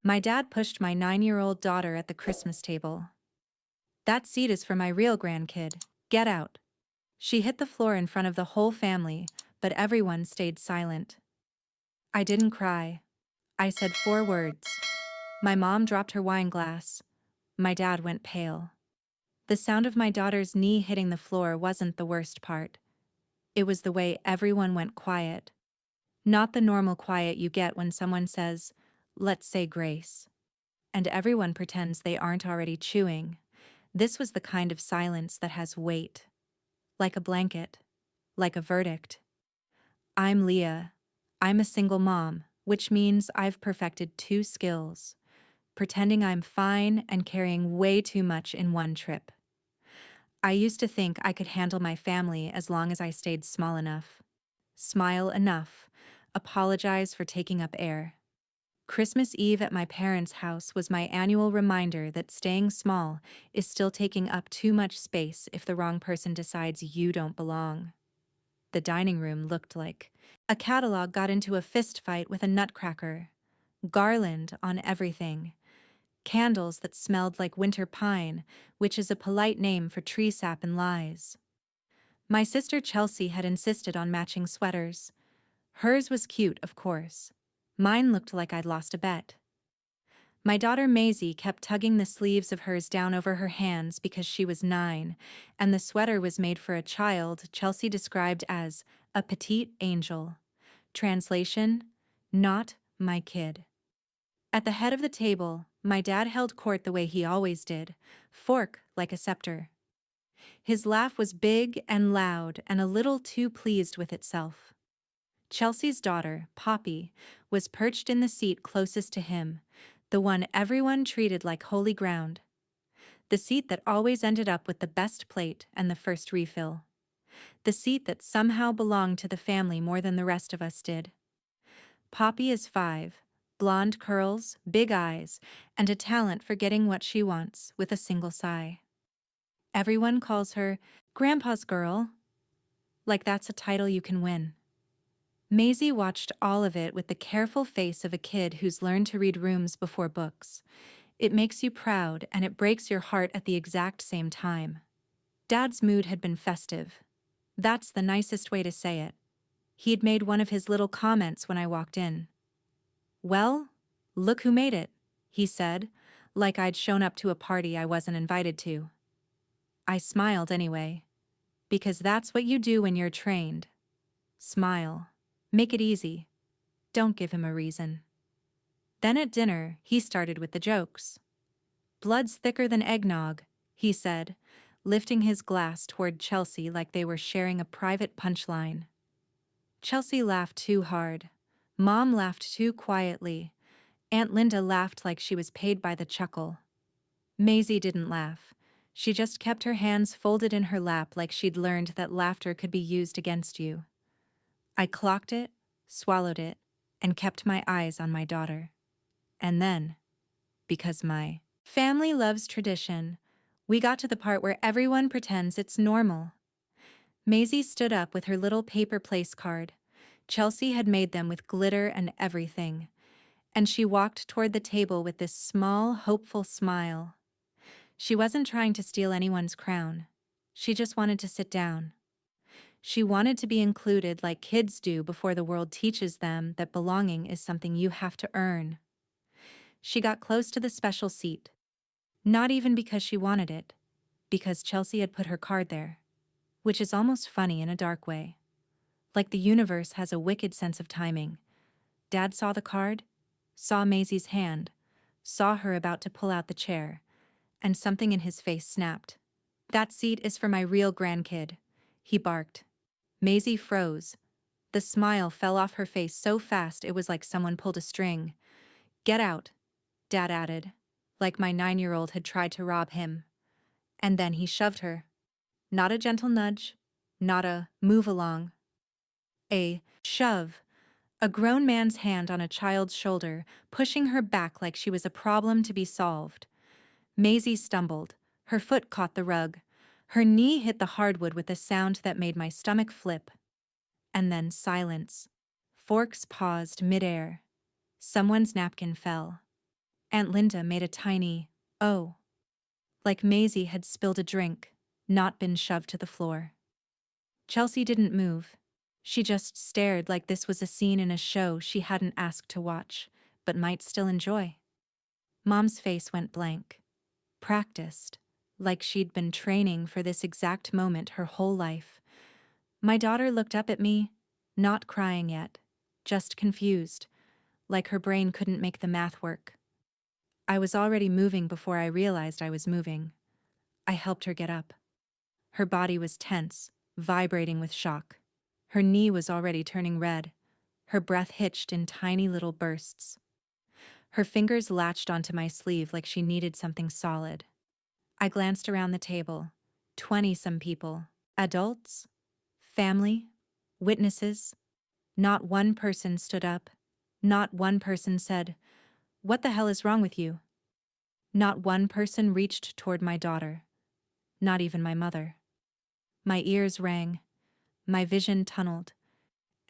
My dad pushed my 9-year-old daughter at the Christmas table. That seat is for my real grandkid. Get out. She hit the floor in front of the whole family, but everyone stayed silent. I didn't cry. I said 4 words. My mom dropped her wine glass. My dad went pale. The sound of my daughter's knee hitting the floor wasn't the worst part. It was the way everyone went quiet. Not the normal quiet you get when someone says, "Let's say grace." And everyone pretends they aren't already chewing. This was the kind of silence that has weight. Like a blanket. Like a verdict. I'm Leah. I'm a single mom, which means I've perfected 2 skills. Pretending I'm fine and carrying way too much in one trip. I used to think I could handle my family as long as I stayed small enough. Smile enough. Apologize for taking up air. Christmas Eve at my parents' house was my annual reminder that staying small is still taking up too much space if the wrong person decides you don't belong. The dining room looked like a catalog got into a fist fight with a nutcracker. Garland on everything. Candles that smelled like winter pine, which is a polite name for tree sap and lies. My sister Chelsea had insisted on matching sweaters. Hers was cute, of course. Mine looked like I'd lost a bet. My daughter Maisie kept tugging the sleeves of hers down over her hands because she was 9, and the sweater was made for a child Chelsea described as a petite angel. Translation: not my kid. At the head of the table, my dad held court the way he always did, fork like a scepter. His laugh was big and loud and a little too pleased with itself. Chelsea's daughter, Poppy, was perched in the seat closest to him, the one everyone treated like holy ground. The seat that always ended up with the best plate and the first refill. The seat that somehow belonged to the family more than the rest of us did. Poppy is 5, blonde curls, big eyes, and a talent for getting what she wants with a single sigh. Everyone calls her Grandpa's girl, like that's a title you can win. Maisie watched all of it with the careful face of a kid who's learned to read rooms before books. It makes you proud and it breaks your heart at the exact same time. Dad's mood had been festive. That's the nicest way to say it. He'd made one of his little comments when I walked in. "Well, look who made it," he said, like I'd shown up to a party I wasn't invited to. I smiled anyway, because that's what you do when you're trained. Smile. Make it easy. Don't give him a reason. Then at dinner, he started with the jokes. "Blood's thicker than eggnog," he said, lifting his glass toward Chelsea like they were sharing a private punchline. Chelsea laughed too hard. Mom laughed too quietly. Aunt Linda laughed like she was paid by the chuckle. Maisie didn't laugh. She just kept her hands folded in her lap like she'd learned that laughter could be used against you. I clocked it, swallowed it, and kept my eyes on my daughter. And then, because my family loves tradition, we got to the part where everyone pretends it's normal. Maisie stood up with her little paper place card. Chelsea had made them with glitter and everything. And she walked toward the table with this small, hopeful smile. She wasn't trying to steal anyone's crown. She just wanted to sit down. She wanted to be included like kids do before the world teaches them that belonging is something you have to earn. She got close to the special seat. Not even because she wanted it, because Chelsea had put her card there. Which is almost funny in a dark way. Like the universe has a wicked sense of timing. Dad saw the card, saw Maisie's hand, saw her about to pull out the chair, and something in his face snapped. "That seat is for my real grandkid," he barked. Maisie froze. The smile fell off her face so fast it was like someone pulled a string. "Get out," Dad added, like my 9-year-old had tried to rob him. And then he shoved her. Not a gentle nudge, not a "move along." A shove. A grown man's hand on a child's shoulder, pushing her back like she was a problem to be solved. Maisie stumbled. Her foot caught the rug. Her knee hit the hardwood with a sound that made my stomach flip. And then silence. Forks paused midair. Someone's napkin fell. Aunt Linda made a tiny, "Oh," like Maisie had spilled a drink, not been shoved to the floor. Chelsea didn't move. She just stared like this was a scene in a show she hadn't asked to watch, but might still enjoy. Mom's face went blank. Practiced, like she'd been training for this exact moment her whole life. My daughter looked up at me, not crying yet, just confused, like her brain couldn't make the math work. I was already moving before I realized I was moving. I helped her get up. Her body was tense, vibrating with shock. Her knee was already turning red. Her breath hitched in tiny little bursts. Her fingers latched onto my sleeve like she needed something solid. I glanced around the table. 20-some people. Adults? Family? Witnesses? Not one person stood up. Not one person said, "What the hell is wrong with you?" Not one person reached toward my daughter. Not even my mother. My ears rang. My vision tunneled.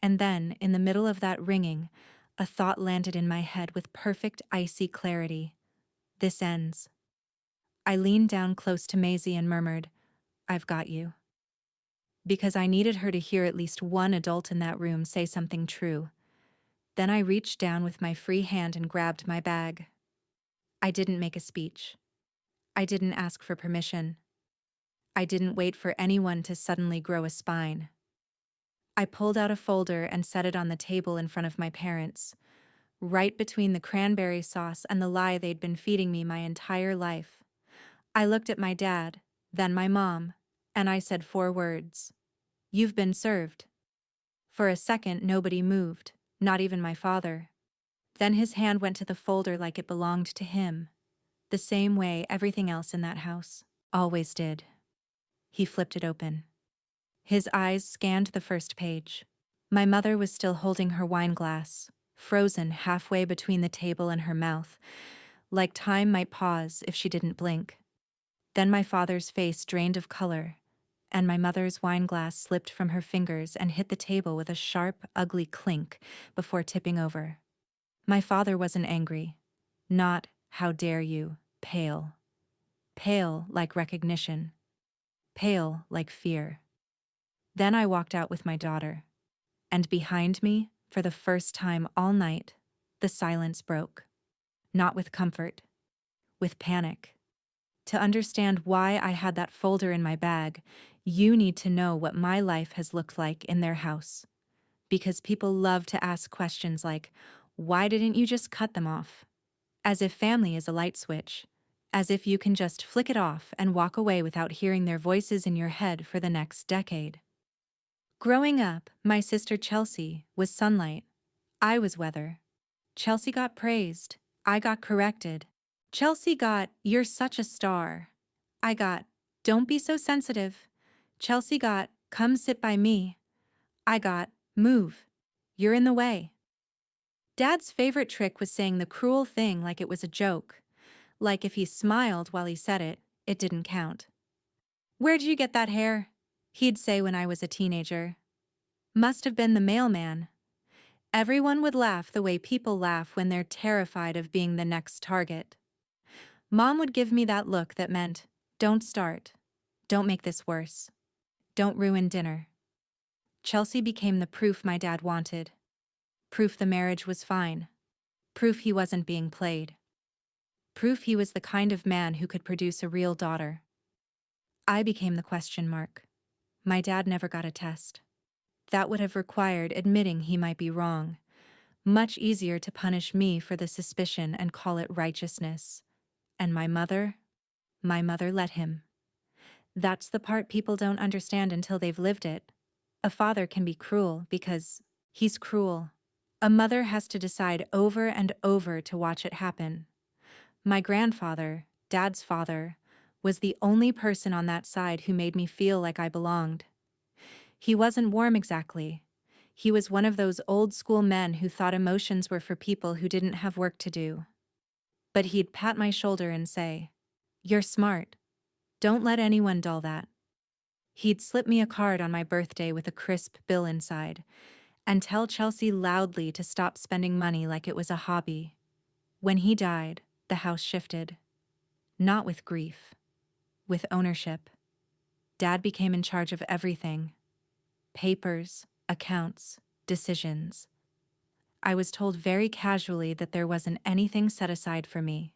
And then, in the middle of that ringing, a thought landed in my head with perfect icy clarity. This ends. I leaned down close to Maisie and murmured, "I've got you." Because I needed her to hear at least one adult in that room say something true. Then I reached down with my free hand and grabbed my bag. I didn't make a speech. I didn't ask for permission. I didn't wait for anyone to suddenly grow a spine. I pulled out a folder and set it on the table in front of my parents, right between the cranberry sauce and the lie they'd been feeding me my entire life. I looked at my dad, then my mom, and I said 4 words. "You've been served." For a second, nobody moved, not even my father. Then his hand went to the folder like it belonged to him, the same way everything else in that house always did. He flipped it open. His eyes scanned the first page. My mother was still holding her wine glass, frozen halfway between the table and her mouth, like time might pause if she didn't blink. Then my father's face drained of color, and my mother's wine glass slipped from her fingers and hit the table with a sharp, ugly clink before tipping over. My father wasn't angry. Not, "How dare you," pale. Pale like recognition. Pale like fear. Then I walked out with my daughter. And behind me, for the first time all night, the silence broke. Not with comfort. With panic. To understand why I had that folder in my bag, you need to know what my life has looked like in their house. Because people love to ask questions like, "Why didn't you just cut them off?" As if family is a light switch. As if you can just flick it off and walk away without hearing their voices in your head for the next decade. Growing up, my sister Chelsea was sunlight. I was weather. Chelsea got praised. I got corrected. Chelsea got, "You're such a star." I got, "Don't be so sensitive." Chelsea got, "Come sit by me." I got, "Move. You're in the way." Dad's favorite trick was saying the cruel thing like it was a joke. Like if he smiled while he said it, it didn't count. "Where'd you get that hair?" he'd say when I was a teenager. "Must have been the mailman." Everyone would laugh the way people laugh when they're terrified of being the next target. Mom would give me that look that meant, "Don't start. Don't make this worse. Don't ruin dinner." Chelsea became the proof my dad wanted. Proof the marriage was fine. Proof he wasn't being played. Proof he was the kind of man who could produce a real daughter. I became the question mark. My dad never got a test. That would have required admitting he might be wrong. Much easier to punish me for the suspicion and call it righteousness. And my mother let him. That's the part people don't understand until they've lived it. A father can be cruel because he's cruel. A mother has to decide over and over to watch it happen. My grandfather, Dad's father, was the only person on that side who made me feel like I belonged. He wasn't warm exactly. He was one of those old-school men who thought emotions were for people who didn't have work to do. But he'd pat my shoulder and say, "You're smart. Don't let anyone dull that." He'd slip me a card on my birthday with a crisp bill inside, and tell Chelsea loudly to stop spending money like it was a hobby. When he died, The house shifted. Not with grief, with ownership. Dad became in charge of everything. Papers, accounts, decisions. I was told very casually that there wasn't anything set aside for me.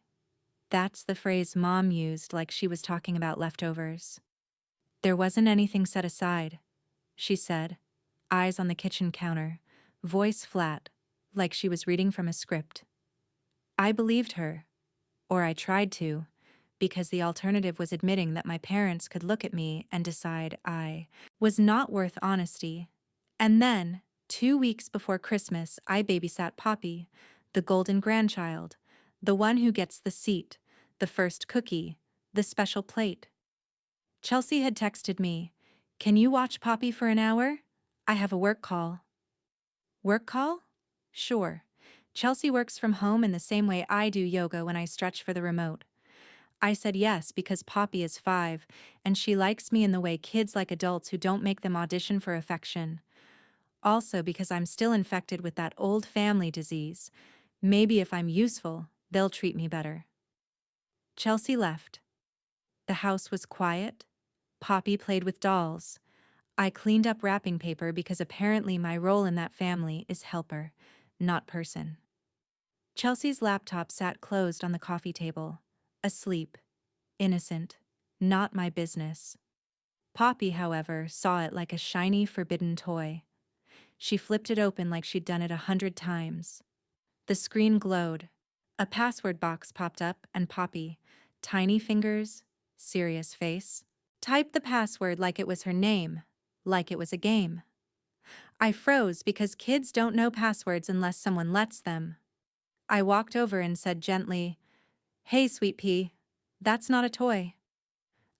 That's the phrase Mom used like she was talking about leftovers. There wasn't anything set aside, she said, eyes on the kitchen counter, voice flat, like she was reading from a script. I believed her, or I tried to, because the alternative was admitting that my parents could look at me and decide I was not worth honesty. And then, 2 weeks before Christmas, I babysat Poppy, the golden grandchild, the one who gets the seat, the first cookie, the special plate. Chelsea had texted me, "Can you watch Poppy for an hour? I have a work call." Work call? Sure. Chelsea works from home in the same way I do yoga when I stretch for the remote. I said yes because Poppy is 5, and she likes me in the way kids like adults who don't make them audition for affection. Also because I'm still infected with that old family disease. Maybe if I'm useful, they'll treat me better. Chelsea left. The house was quiet. Poppy played with dolls. I cleaned up wrapping paper because apparently my role in that family is helper, not person. Chelsea's laptop sat closed on the coffee table, asleep, innocent, not my business. Poppy, however, saw it like a shiny, forbidden toy. She flipped it open like she'd done it 100 times. The screen glowed. A password box popped up and Poppy, tiny fingers, serious face, typed the password like it was her name, like it was a game. I froze because kids don't know passwords unless someone lets them. I walked over and said gently, "Hey, sweet pea, that's not a toy."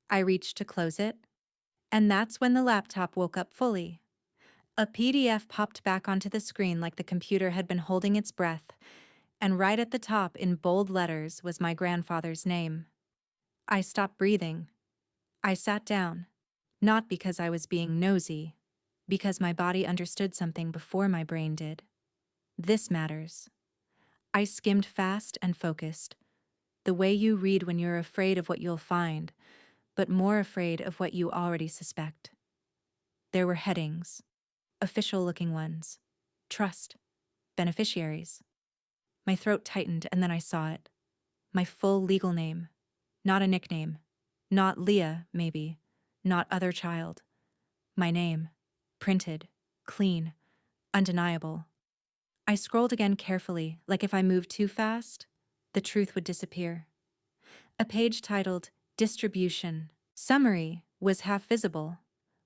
I reached to close it, and that's when the laptop woke up fully. A PDF popped back onto the screen like the computer had been holding its breath, and right at the top in bold letters was my grandfather's name. I stopped breathing. I sat down, not because I was being nosy, because my body understood something before my brain did. This matters. I skimmed fast and focused, the way you read when you're afraid of what you'll find, but more afraid of what you already suspect. There were headings, official-looking ones, trust, beneficiaries. My throat tightened and then I saw it. My full legal name. Not a nickname. Not Leah, maybe. Not other child. My name. Printed. Clean. Undeniable. I scrolled again carefully, like if I moved too fast, the truth would disappear. A page titled, Distribution. Summary was half visible.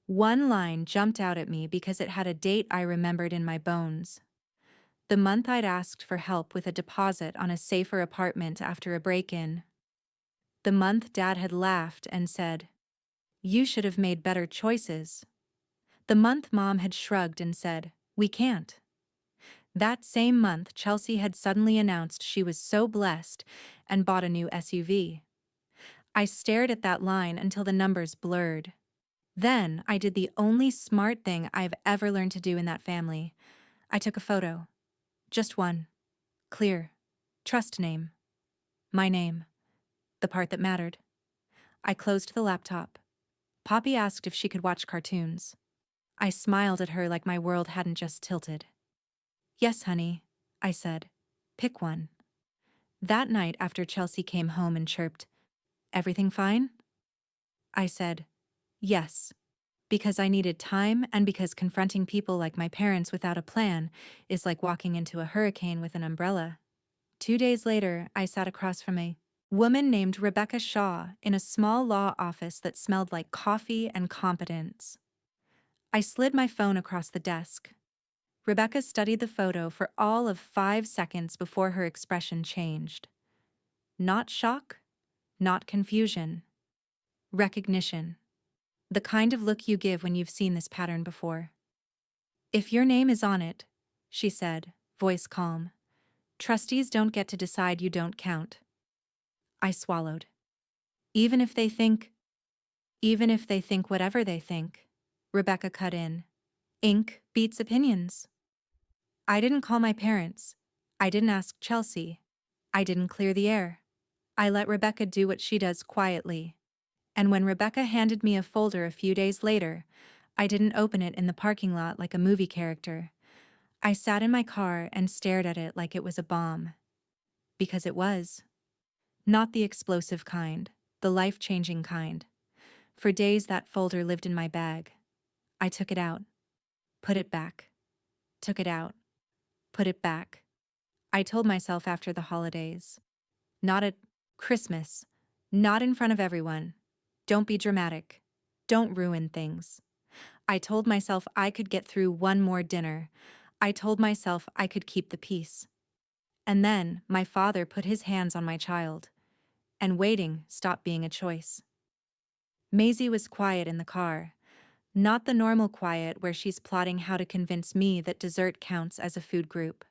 One line jumped out at me because it had a date I remembered in my bones. The month I'd asked for help with a deposit on a safer apartment after a break-in. The month Dad had laughed and said, "You should have made better choices." The month Mom had shrugged and said, "We can't." That same month, Chelsea had suddenly announced she was so blessed and bought a new SUV. I stared at that line until the numbers blurred. Then I did the only smart thing I've ever learned to do in that family. I took a photo. Just one. Clear. Trust name. My name. The part that mattered. I closed the laptop. Poppy asked if she could watch cartoons. I smiled at her like my world hadn't just tilted. "Yes, honey," I said. "Pick one." That night after Chelsea came home and chirped, "Everything fine?" I said, "Yes," because I needed time and because confronting people like my parents without a plan is like walking into a hurricane with an umbrella. 2 days later, I sat across from a woman named Rebecca Shaw in a small law office that smelled like coffee and competence. I slid my phone across the desk. Rebecca studied the photo for all of 5 seconds before her expression changed. Not shock, not confusion. Recognition. The kind of look you give when you've seen this pattern before. "If your name is on it," she said, voice calm, "trustees don't get to decide you don't count." I swallowed. Even if they think whatever they think," Rebecca cut in. "Ink beats opinions." I didn't call my parents. I didn't ask Chelsea. I didn't clear the air. I let Rebecca do what she does quietly. And when Rebecca handed me a folder a few days later, I didn't open it in the parking lot like a movie character. I sat in my car and stared at it like it was a bomb. Because it was. Not the explosive kind, the life-changing kind. For days that folder lived in my bag. I took it out, put it back, took it out, put it back. I told myself after the holidays. Not at Christmas. Not in front of everyone. Don't be dramatic. Don't ruin things. I told myself I could get through one more dinner. I told myself I could keep the peace. And then my father put his hands on my child. And waiting stopped being a choice. Maisie was quiet in the car. Not the normal quiet where she's plotting how to convince me that dessert counts as a food group.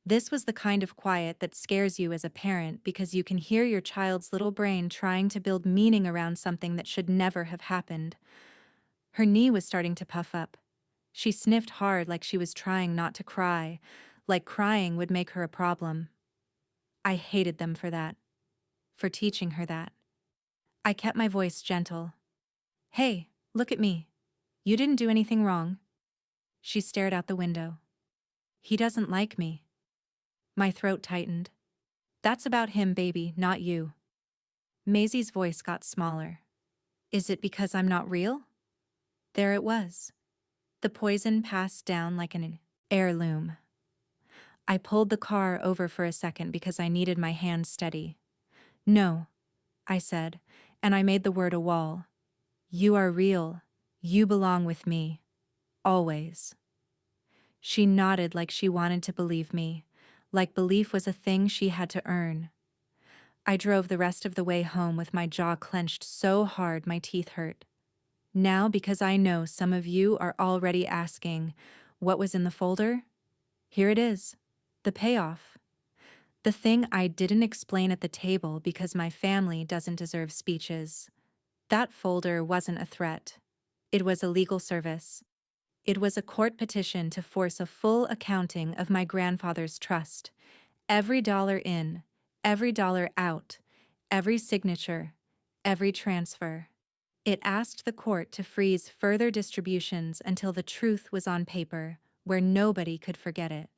This was the kind of quiet that scares you as a parent because you can hear your child's little brain trying to build meaning around something that should never have happened. Her knee was starting to puff up. She sniffed hard like she was trying not to cry, like crying would make her a problem. I hated them for that. For teaching her that. I kept my voice gentle. Hey, look at me. You didn't do anything wrong. She stared out the window. He doesn't like me. My throat tightened. That's about him, baby, not you. Maisie's voice got smaller. Is it because I'm not real? There it was. The poison passed down like an heirloom. I pulled the car over for a second because I needed my hands steady. No, I said, and I made the word a wall. You are real. You belong with me. Always. She nodded like she wanted to believe me, like belief was a thing she had to earn. I drove the rest of the way home with my jaw clenched so hard my teeth hurt. Now, because I know some of you are already asking, what was in the folder? Here it is. The payoff. The thing I didn't explain at the table because my family doesn't deserve speeches. That folder wasn't a threat. It was a legal service. It was a court petition to force a full accounting of my grandfather's trust. Every dollar in, every dollar out, every signature, every transfer. It asked the court to freeze further distributions until the truth was on paper, where nobody could forget it.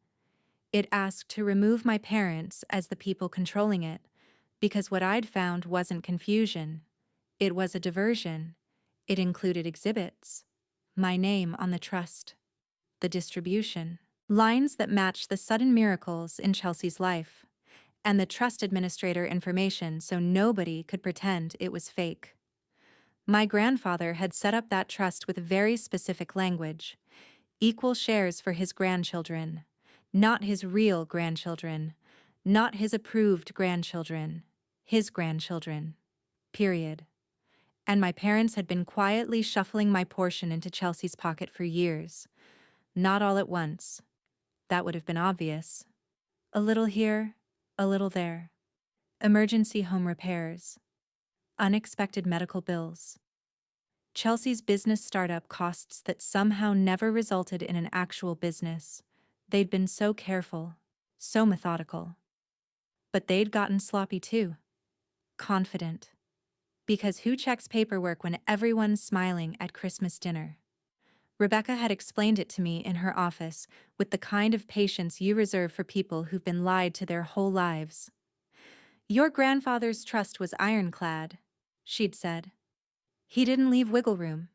It asked to remove my parents as the people controlling it, because what I'd found wasn't confusion. It was a diversion. It included exhibits. My name on the trust. The distribution. Lines that matched the sudden miracles in Chelsea's life. And the trust administrator information so nobody could pretend it was fake. My grandfather had set up that trust with very specific language. Equal shares for his grandchildren. Not his real grandchildren. Not his approved grandchildren. His grandchildren. Period. And my parents had been quietly shuffling my portion into Chelsea's pocket for years. Not all at once. That would have been obvious. A little here, a little there. Emergency home repairs. Unexpected medical bills. Chelsea's business startup costs that somehow never resulted in an actual business. They'd been so careful, so methodical. But they'd gotten sloppy too. Confident. Because who checks paperwork when everyone's smiling at Christmas dinner? Rebecca had explained it to me in her office with the kind of patience you reserve for people who've been lied to their whole lives. Your grandfather's trust was ironclad, she'd said. He didn't leave wiggle room.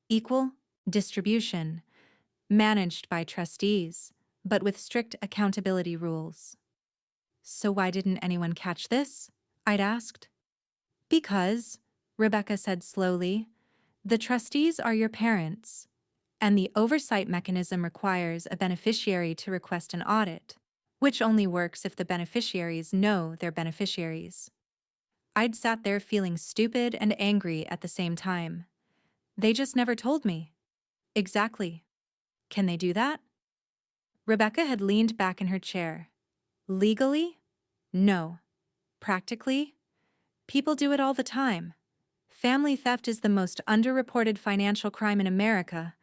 Equal distribution, managed by trustees, but with strict accountability rules. So why didn't anyone catch this? I'd asked. Because, Rebecca said slowly, the trustees are your parents, and the oversight mechanism requires a beneficiary to request an audit, which only works if the beneficiaries know they're beneficiaries. I'd sat there feeling stupid and angry at the same time. They just never told me. Exactly. Can they do that? Rebecca had leaned back in her chair. Legally? No. Practically? People do it all the time. Family theft is the most underreported financial crime in America,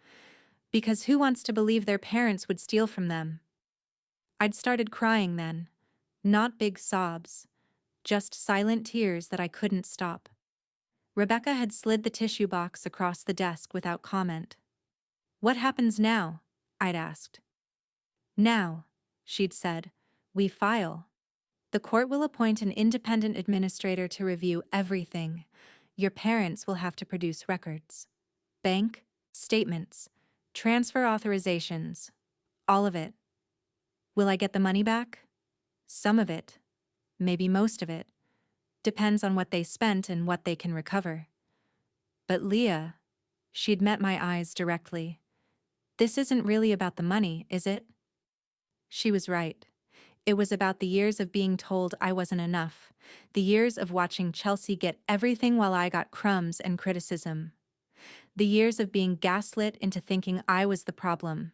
because who wants to believe their parents would steal from them? I'd started crying then. Not big sobs. just silent tears that I couldn't stop. Rebecca had slid the tissue box across the desk without comment. "What happens now?" I'd asked. "Now," she'd said, "we file. The court will appoint an independent administrator to review everything. Your parents will have to produce records. Bank, statements, transfer authorizations, all of it. Will I get the money back? Some of it. Maybe most of it. Depends on what they spent and what they can recover." But Leah, she'd met my eyes directly. "This isn't really about the money, is it?" She was right. It was about the years of being told I wasn't enough, the years of watching Chelsea get everything while I got crumbs and criticism, the years of being gaslit into thinking I was the problem.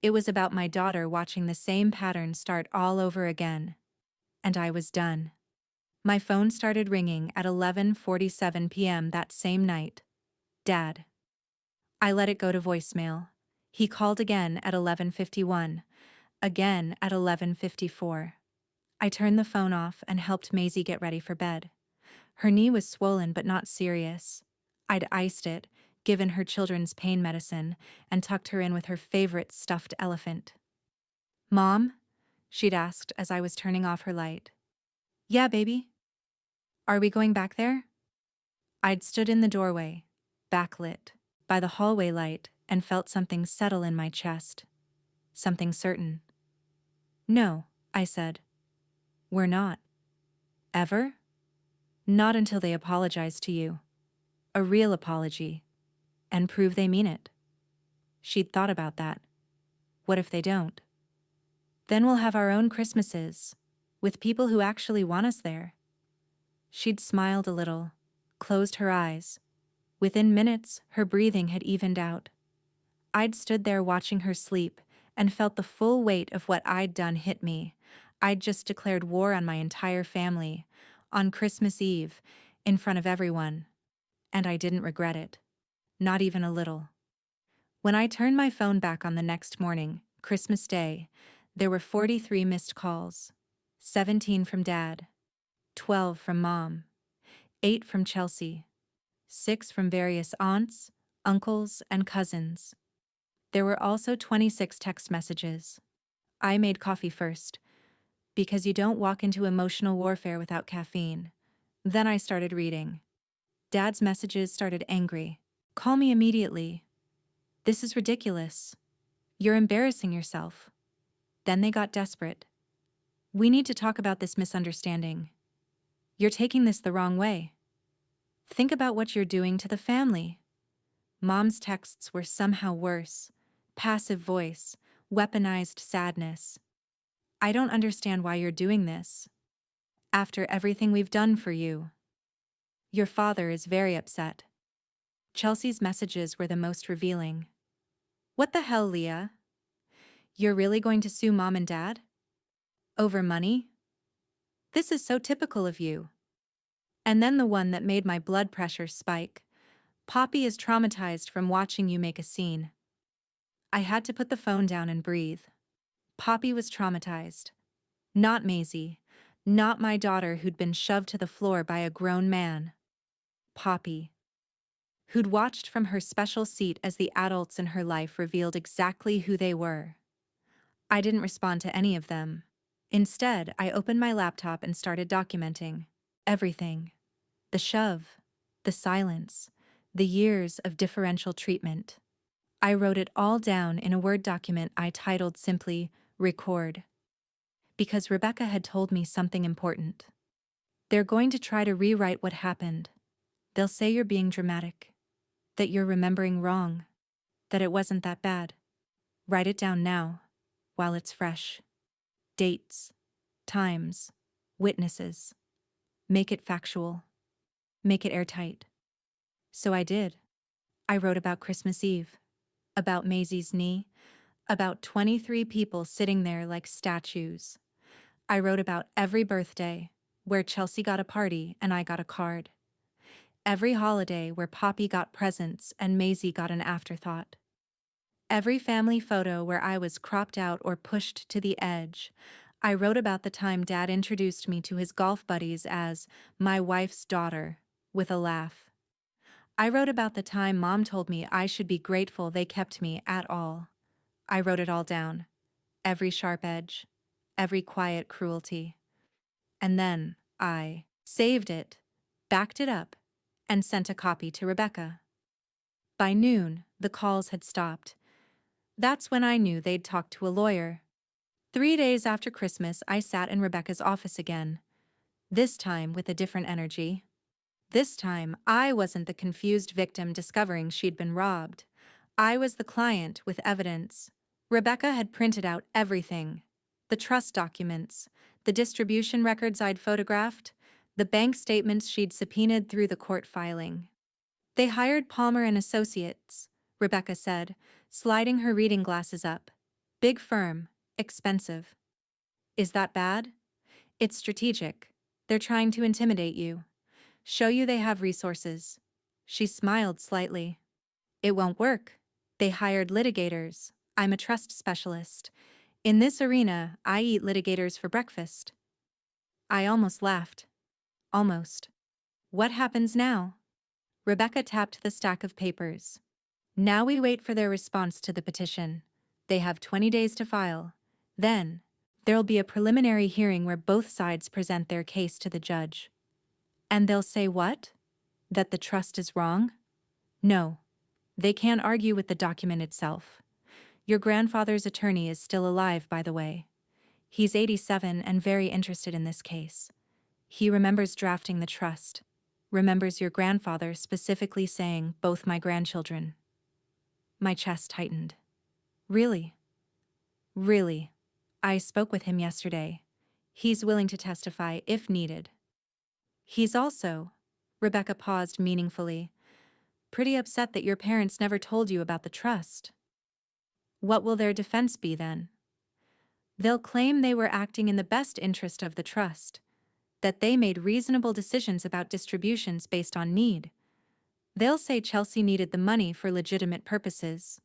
It was about my daughter watching the same pattern start all over again. And I was done. My phone started ringing at 11:47 p.m. that same night. Dad. I let it go to voicemail. He called again at 11:51, again at 11:54. I turned the phone off and helped Maisie get ready for bed. Her knee was swollen but not serious. I'd iced it, given her children's pain medicine, and tucked her in with her favorite stuffed elephant. "Mom?" she'd asked as I was turning off her light. "Yeah, baby. Are we going back there?" I'd stood in the doorway, backlit, by the hallway light, and felt something settle in my chest. Something certain. "No," I said. "We're not. Ever? Not until they apologize to you. A real apology. And prove they mean it." She'd thought about that. What if they don't? Then we'll have our own Christmases, with people who actually want us there. She'd smiled a little, closed her eyes. Within minutes, her breathing had evened out. I'd stood there watching her sleep and felt the full weight of what I'd done hit me. I'd just declared war on my entire family, on Christmas Eve, in front of everyone. And I didn't regret it. Not even a little. When I turned my phone back on the next morning, Christmas Day, there were 43 missed calls. 17 from Dad, 12 from Mom, 8 from Chelsea, 6 from various aunts, uncles, and cousins. There were also 26 text messages. I made coffee first, because you don't walk into emotional warfare without caffeine. Then I started reading. Dad's messages started angry. "Call me immediately. This is ridiculous. You're embarrassing yourself." Then they got desperate. "We need to talk about this misunderstanding. You're taking this the wrong way. Think about what you're doing to the family." Mom's texts were somehow worse. Passive voice, weaponized sadness. "I don't understand why you're doing this. After everything we've done for you. Your father is very upset." Chelsea's messages were the most revealing. "What the hell, Leah? You're really going to sue Mom and Dad? Over money? This is so typical of you." And then the one that made my blood pressure spike. "Poppy is traumatized from watching you make a scene." I had to put the phone down and breathe. Poppy was traumatized. Not Maisie. Not my daughter who'd been shoved to the floor by a grown man. Poppy. Who'd watched from her special seat as the adults in her life revealed exactly who they were. I didn't respond to any of them. Instead, I opened my laptop and started documenting everything. The shove, the silence, the years of differential treatment. I wrote it all down in a Word document I titled simply, "Record." Because Rebecca had told me something important. They're going to try to rewrite what happened. They'll say you're being dramatic. That you're remembering wrong. That it wasn't that bad. Write it down now, while it's fresh. Dates, times, witnesses. Make it factual. Make it airtight. So I did. I wrote about Christmas Eve. About Maisie's knee. About 23 people sitting there like statues. I wrote about every birthday, where Chelsea got a party and I got a card. Every holiday where Poppy got presents and Maisie got an afterthought. Every family photo where I was cropped out or pushed to the edge. I wrote about the time Dad introduced me to his golf buddies as my wife's daughter, with a laugh. I wrote about the time Mom told me I should be grateful they kept me at all. I wrote it all down. Every sharp edge. Every quiet cruelty. And then I saved it, backed it up, and sent a copy to Rebecca. By noon, the calls had stopped. That's when I knew they'd talked to a lawyer. 3 days after Christmas, I sat in Rebecca's office again. This time with a different energy. This time, I wasn't the confused victim discovering she'd been robbed. I was the client with evidence. Rebecca had printed out everything. The trust documents, the distribution records I'd photographed, the bank statements she'd subpoenaed through the court filing. They hired Palmer and Associates, Rebecca said, sliding her reading glasses up. Big firm, expensive. Is that bad? It's strategic. They're trying to intimidate you. Show you they have resources. She smiled slightly. It won't work. They hired litigators. I'm a trust specialist. In this arena, I eat litigators for breakfast. I almost laughed. Almost. What happens now? Rebecca tapped the stack of papers. Now we wait for their response to the petition. They have 20 days to file. Then, there'll be a preliminary hearing where both sides present their case to the judge. And they'll say what? That the trust is wrong? No. They can't argue with the document itself. Your grandfather's attorney is still alive, by the way. He's 87 and very interested in this case. He remembers drafting the trust. Remembers your grandfather specifically saying, both my grandchildren. My chest tightened. Really? Really. I spoke with him yesterday. He's willing to testify if needed. He's also, Rebecca paused meaningfully, pretty upset that your parents never told you about the trust. What will their defense be then? They'll claim they were acting in the best interest of the trust, that they made reasonable decisions about distributions based on need. They'll say Chelsea needed the money for legitimate purposes.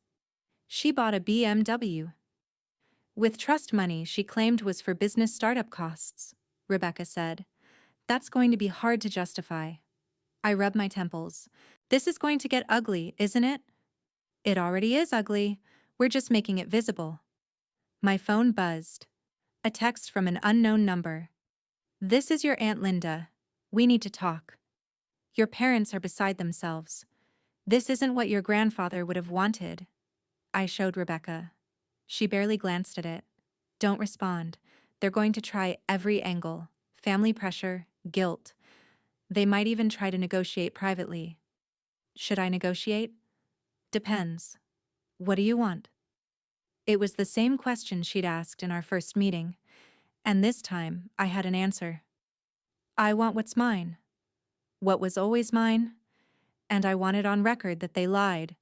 She bought a BMW. With trust money she claimed was for business startup costs, Rebecca said. That's going to be hard to justify. I rubbed my temples. This is going to get ugly, isn't it? It already is ugly. We're just making it visible. My phone buzzed. A text from an unknown number. This is your Aunt Linda. We need to talk. Your parents are beside themselves. This isn't what your grandfather would have wanted. I showed Rebecca. She barely glanced at it. Don't respond. They're going to try every angle. Family pressure, guilt. They might even try to negotiate privately. Should I negotiate? Depends. What do you want? It was the same question she'd asked in our first meeting, and this time I had an answer. I want what's mine. What was always mine, and I want it on record that they lied.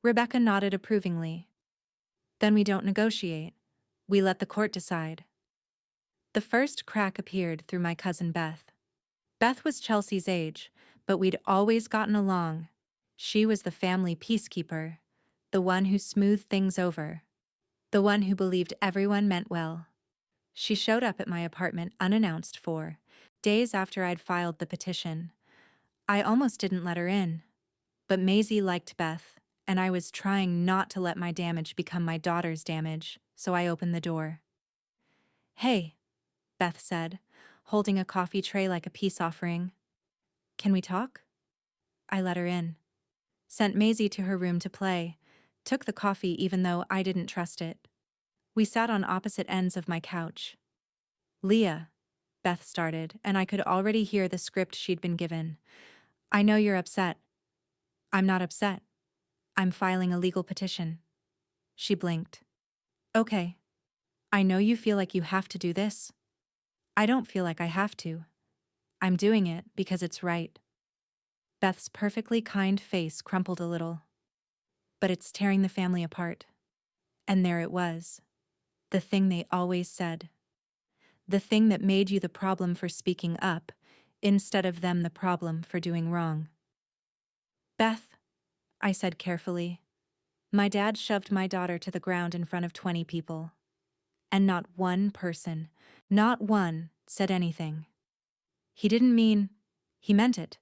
Rebecca nodded approvingly. Then we don't negotiate. We let the court decide. The first crack appeared through my cousin Beth. Beth was Chelsea's age, but we'd always gotten along. She was the family peacekeeper, the one who smoothed things over, the one who believed everyone meant well. She showed up at my apartment unannounced 4 days after I'd filed the petition. I almost didn't let her in. But Maisie liked Beth, and I was trying not to let my damage become my daughter's damage, so I opened the door. Hey, Beth said, holding a coffee tray like a peace offering. Can we talk? I let her in. Sent Maisie to her room to play. Took the coffee even though I didn't trust it. We sat on opposite ends of my couch. Leah, Beth started, and I could already hear the script she'd been given. I know you're upset. I'm not upset. I'm filing a legal petition. She blinked. Okay. I know you feel like you have to do this. I don't feel like I have to. I'm doing it because it's right. Beth's perfectly kind face crumpled a little. But it's tearing the family apart. And there it was. The thing they always said. The thing that made you the problem for speaking up, instead of them the problem for doing wrong. Beth, I said carefully. My dad shoved my daughter to the ground in front of 20 people. And not one person, not one, said anything. He didn't mean, he meant it.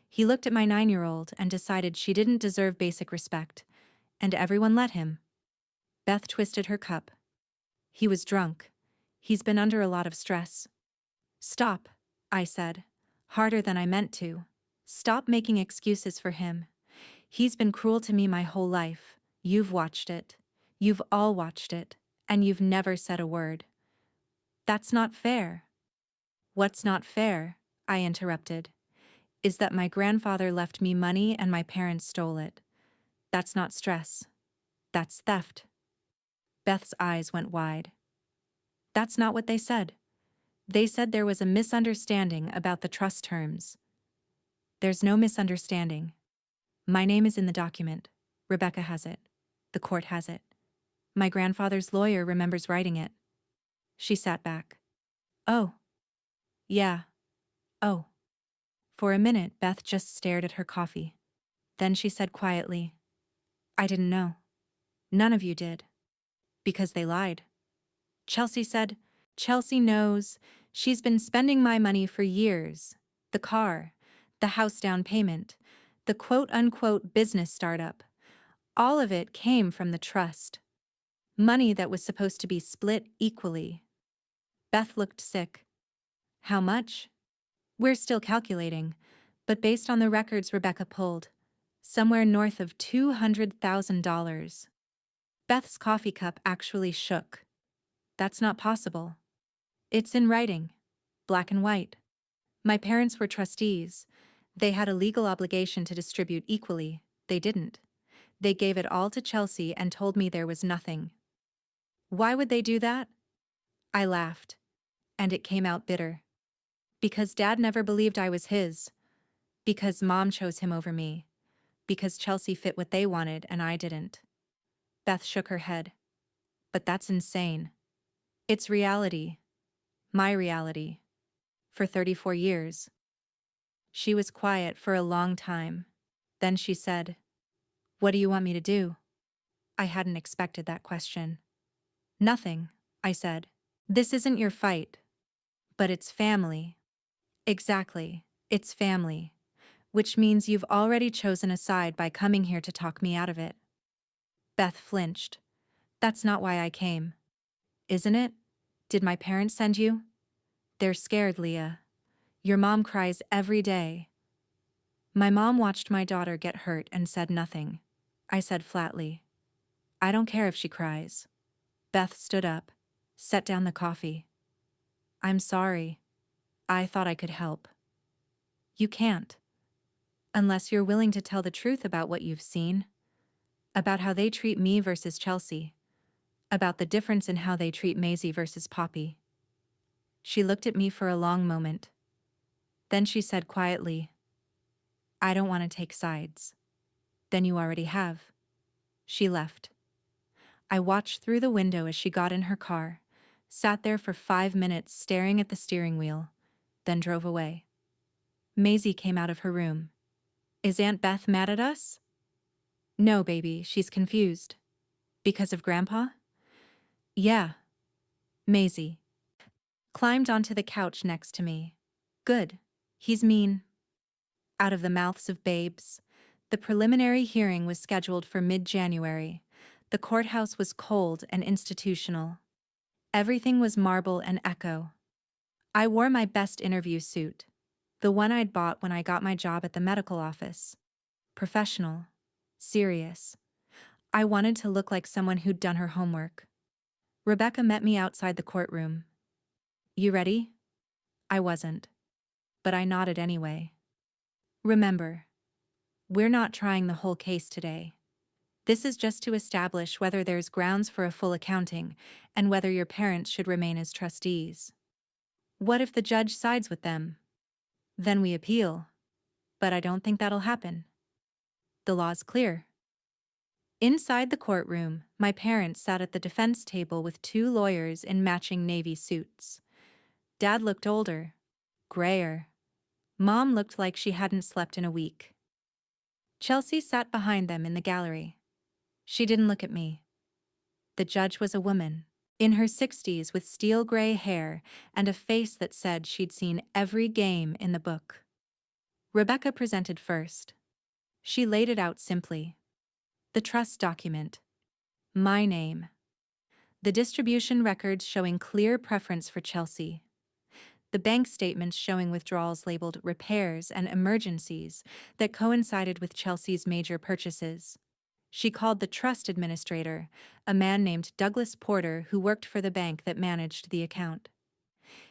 He looked at my 9-year-old and decided she didn't deserve basic respect, and everyone let him. Beth twisted her cup. He was drunk. He's been under a lot of stress. Stop, I said, harder than I meant to. Stop making excuses for him. He's been cruel to me my whole life. You've watched it. You've all watched it, and you've never said a word. That's not fair. What's not fair, I interrupted, is that my grandfather left me money and my parents stole it. That's not stress. That's theft. Beth's eyes went wide. That's not what they said. They said there was a misunderstanding about the trust terms. There's no misunderstanding. My name is in the document. Rebecca has it. The court has it. My grandfather's lawyer remembers writing it. She sat back. Oh. Yeah. Oh. For a minute, Beth just stared at her coffee. Then she said quietly, I didn't know. None of you did. Because they lied. Chelsea said, Chelsea knows. She's been spending my money for years. The car, the house down payment, the quote-unquote business startup. All of it came from the trust. Money that was supposed to be split equally. Beth looked sick. How much? We're still calculating, but based on the records Rebecca pulled, somewhere north of $200,000. Beth's coffee cup actually shook. That's not possible. It's in writing, black and white. My parents were trustees. They had a legal obligation to distribute equally. They didn't. They gave it all to Chelsea and told me there was nothing. Why would they do that? I laughed, and it came out bitter. Because Dad never believed I was his. Because Mom chose him over me. Because Chelsea fit what they wanted and I didn't. Beth shook her head. But that's insane. It's reality. My reality. For 34 years. She was quiet for a long time. Then she said, What do you want me to do? I hadn't expected that question. Nothing, I said. This isn't your fight. But it's family. Exactly, it's family. Which means you've already chosen a side by coming here to talk me out of it. Beth flinched. That's not why I came. Isn't it? Did my parents send you? They're scared, Leah. Your mom cries every day. My mom watched my daughter get hurt and said nothing. I said flatly, I don't care if she cries. Beth stood up, set down the coffee. I'm sorry. I thought I could help. You can't. Unless you're willing to tell the truth about what you've seen. About how they treat me versus Chelsea. About the difference in how they treat Maisie versus Poppy. She looked at me for a long moment. Then she said quietly, I don't want to take sides. Then you already have. She left. I watched through the window as she got in her car, sat there for 5 minutes staring at the steering wheel, then drove away. Maisie came out of her room. Is Aunt Beth mad at us? No, baby, she's confused. Because of Grandpa? Yeah. Maisie climbed onto the couch next to me. Good. He's mean. Out of the mouths of babes. The preliminary hearing was scheduled for mid-January. The courthouse was cold and institutional. Everything was marble and echo. I wore my best interview suit. The one I'd bought when I got my job at the medical office. Professional. Serious. I wanted to look like someone who'd done her homework. Rebecca met me outside the courtroom. You ready? I wasn't. But I nodded anyway. Remember, we're not trying the whole case today. This is just to establish whether there's grounds for a full accounting and whether your parents should remain as trustees. What if the judge sides with them? Then we appeal. But I don't think that'll happen. The law's clear. Inside the courtroom, my parents sat at the defense table with 2 lawyers in matching navy suits. Dad looked older, grayer. Mom looked like she hadn't slept in a week. Chelsea sat behind them in the gallery. She didn't look at me. The judge was a woman. in her 60s with steel gray hair and a face that said she'd seen every game in the book. Rebecca presented first. She laid it out simply. The trust document. My name. The distribution records showing clear preference for Chelsea. The bank statements showing withdrawals labeled repairs and emergencies that coincided with Chelsea's major purchases. She called the trust administrator, a man named Douglas Porter who worked for the bank that managed the account.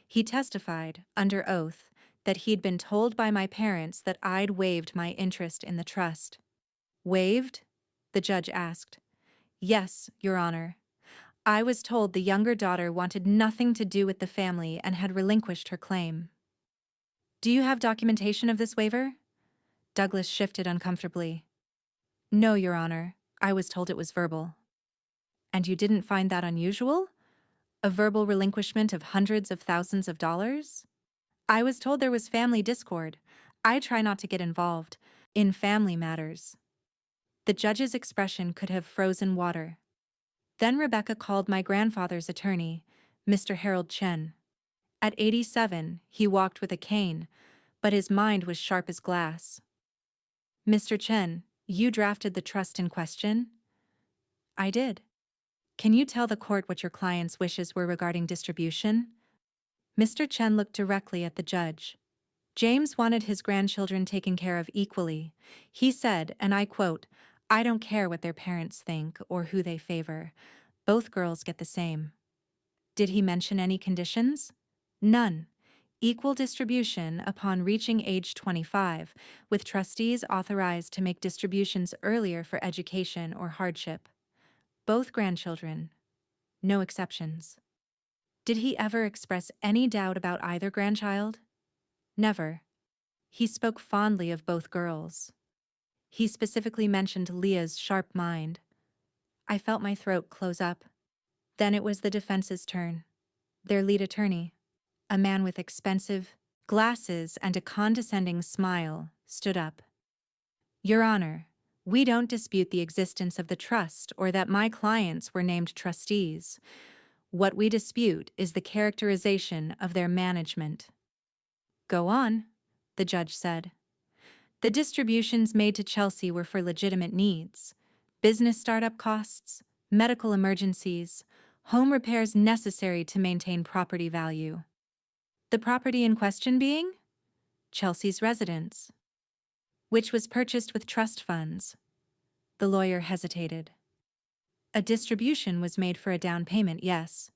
He testified, under oath, that he'd been told by my parents that I'd waived my interest in the trust. Waived? The judge asked. Yes, Your Honor. I was told the younger daughter wanted nothing to do with the family and had relinquished her claim. Do you have documentation of this waiver? Douglas shifted uncomfortably. No, Your Honor. I was told it was verbal. And you didn't find that unusual? A verbal relinquishment of hundreds of thousands of dollars? I was told there was family discord. I try not to get involved in family matters. The judge's expression could have frozen water. Then Rebecca called my grandfather's attorney, Mr. Harold Chen. At 87, he walked with a cane, but his mind was sharp as glass. Mr. Chen, you drafted the trust in question? I did. Can you tell the court what your client's wishes were regarding distribution? Mr. Chen looked directly at the judge. James wanted his grandchildren taken care of equally. He said, and I quote, "I don't care what their parents think or who they favor. Both girls get the same." Did he mention any conditions? None. Equal distribution upon reaching age 25, with trustees authorized to make distributions earlier for education or hardship. Both grandchildren. No exceptions. Did he ever express any doubt about either grandchild? Never. He spoke fondly of both girls. He specifically mentioned Leah's sharp mind. I felt my throat close up. Then it was the defense's turn. Their lead attorney, a man with expensive glasses and a condescending smile, stood up. Your Honor, we don't dispute the existence of the trust or that my clients were named trustees. What we dispute is the characterization of their management. Go on, the judge said. The distributions made to Chelsea were for legitimate needs: business startup costs, medical emergencies, home repairs necessary to maintain property value. The property in question being? Chelsea's residence, which was purchased with trust funds. The lawyer hesitated. A distribution was made for a down payment, yes.